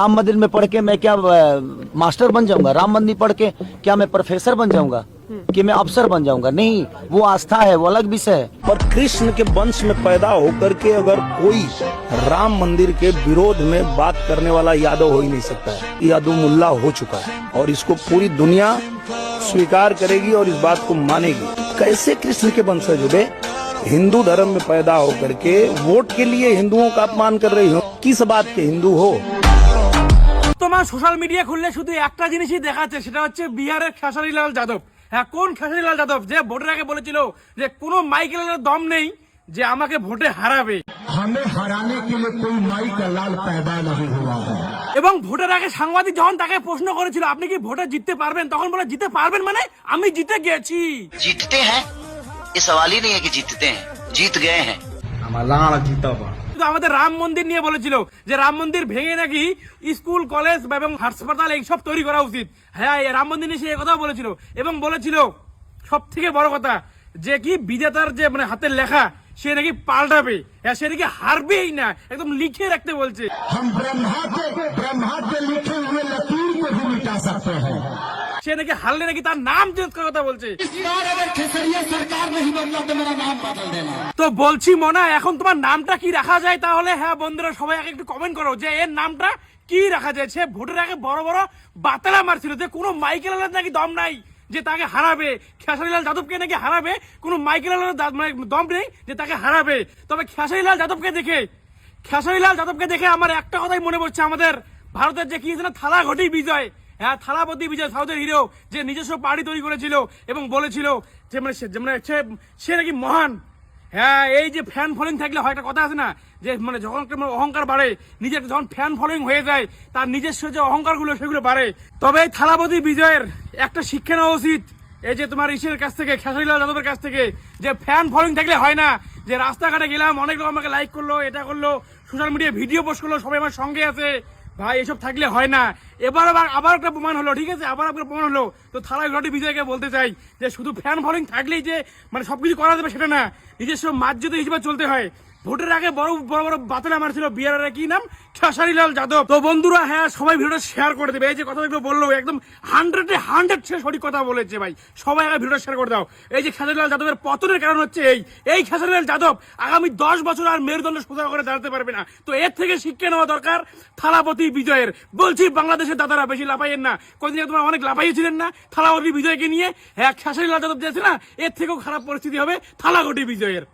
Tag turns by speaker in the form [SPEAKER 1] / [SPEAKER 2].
[SPEAKER 1] राम मंदिर में पढ़ के मैं क्या मास्टर बन जाऊंगा? राम मंदिर पढ़ के क्या मैं प्रोफेसर बन जाऊंगा कि मैं अफसर बन जाऊंगा? नहीं, वो आस्था है, वो अलग विषय है।
[SPEAKER 2] पर कृष्ण के वंश में पैदा होकर के अगर कोई राम मंदिर के विरोध में बात करने वाला यादव हो ही नहीं सकता है। यादव मुल्ला हो चुका है और इसको पूरी दुनिया स्वीकार करेगी और इस बात को मानेगी। कैसे कृष्ण के वंशज हुए? हिंदू धर्म में पैदा होकर के वोट के लिए हिंदुओं का अपमान कर रही हो? किस बात के हिंदू हो?
[SPEAKER 3] তোমার সোশ্যাল মিডিয়া খুললে শুধু একটা জিনিসই দেখাচ্ছে, সেটা হচ্ছে বিহারের খেসারিলাল যাদব। হ্যাঁ, কোন খেসারিলাল যাদব যে ভোটের আগে বলেছিল যে কোনো মাইকেলের দম নেই যে আমাকে ভোটে হারাবে,
[SPEAKER 4] हमें हराने के लिए कोई माई का लाल पैदा नहीं हुआ है।
[SPEAKER 3] এবং ভোটের আগে সাংবাদিক যখন তাকে প্রশ্ন করেছিল আপনি কি ভোটে জিততে পারবেন, তখন বলে জিততে পারবেন মানে আমি জিতে গেছি।
[SPEAKER 5] जीतते हैं ये सवाल ही नहीं है कि जीतते हैं, जीत गए हैं।
[SPEAKER 3] আমাদের রাম মন্দির নিয়ে বলেছিল যে রাম মন্দির ভেঙে নাকি স্কুল কলেজ এবং হাসপাতাল এইসব তৈরি করা উচিত। হ্যাঁ, এই রাম মন্দির নিয়ে সে কথা বলেছিল এবং বলেছিল সব থেকে বড় কথা যে কি বিজেতার যে মানে হাতের লেখা সে নাকি পাল্টাবে, সে নাকি হারবেই না, একদম লিখে রাখতে বলছে।
[SPEAKER 4] हम ब्रह्मा के लिखे हुए लकीर को भी मिटा सकते हैं।
[SPEAKER 3] সে নাকি হারলে নাকি তার নাম চেঞ্জ করার কথা বলছে।
[SPEAKER 4] इस बार अगर खेसरिया सरकार नहीं बदला तो मेरा नाम बदल देना।
[SPEAKER 3] তো বলছি মোনা, এখন তোমার নামটা কি রাখা যায় তাহলে? হ্যাঁ বন্ধুরা, সবাই আগে একটু কমেন্ট করো যে এর নামটা কি রাখা যায়। সে ভোটের আগে বড় বড় বাতালা মারছিল যে কোনো মাইকেল আলার নাকি দম নাই যে তাকে হারাবে, খেসারিলাল যাদবকে নাকি হারাবে, কোনো মাইকেল আলার দম নেই যে তাকে হারাবে। তবে খেসারিলাল যাদবকে দেখে আমার একটা কথাই মনে পড়ছে, আমাদের ভারতের যে কি না থালাঘটি বিজয়, হ্যাঁ থালাপতি বিজয়, সাউথের হিরো, যে নিজস্ব পার্টি তৈরি করেছিল এবং বলেছিল যে সে নাকি মহান। হ্যাঁ, এই যে ফ্যান ফলোইং থাকলে হয়, একটা কথা আছে না যে মানে যখন অহংকার বাড়ে, নিজের যখন ফ্যান ফলোইং হয়ে যায় তার নিজস্ব যে অহংকার গুলো সেগুলো বাড়ে। তবে এই থালাপতি বিজয়ের একটা শিক্ষা নেওয়া উচিত এই যে তোমার ইসের কাছ থেকে, খেসারিলাল যাদবের কাছ থেকে, যে ফ্যান ফলোইং থাকলে হয় না যে রাস্তাঘাটে গেলাম অনেক লোক আমাকে লাইক করলো, এটা করলো, সোশ্যাল মিডিয়ায় ভিডিও পোস্ট করলো, সবাই আমার সঙ্গে আছে, ভাই এসব থাকলে হয় না। আবার একটা প্রমাণ হলো, ঠিক আছে, আবার একটা প্রমাণ হলো। তো থালাঘটি বিজয়কে বলতে চাই যে শুধু ফ্যান ফলোইং থাকলেই যে মানে সবকিছু করা যাবে সেটা না, নিজস্ব মার্জিত হিসেবে চলতে হয়। ভোটের আগে বড় বড় বাতিল মারছিল বিহারের কি নাম, খেসারিলাল যাদব। তো বন্ধুরা, হ্যাঁ সবাই ভিডিওটা শেয়ার করে দেবে। এই যে কথাগুলো বললো একদম 100 সে সঠিক কথা বলেছে ভাই, সবাই আগে ভিডিওটা শেয়ার করে দাও। এই যে খেসারিলাল যাদবের পতনের কারণ হচ্ছে এই খেসারিলাল যাদব আগামী 10 বছর আর মেরুদণ্ড সোজা করে দাঁড়াতে পারবে না। তো এর থেকে শিক্ষা নেওয়া দরকার থালাপতি বিজয়ের। বলছি বাংলাদেশের দাদারা বেশি লাফাইয়েন না, কোনদিন তোমরা অনেক লাফাইয়েছিলেন না থালাপতি বিজয়কে নিয়ে। হ্যাঁ, খেসারিলাল যাদব যে আছে না, এর থেকেও খারাপ পরিস্থিতি হবে থালাঘটি বিজয়ের।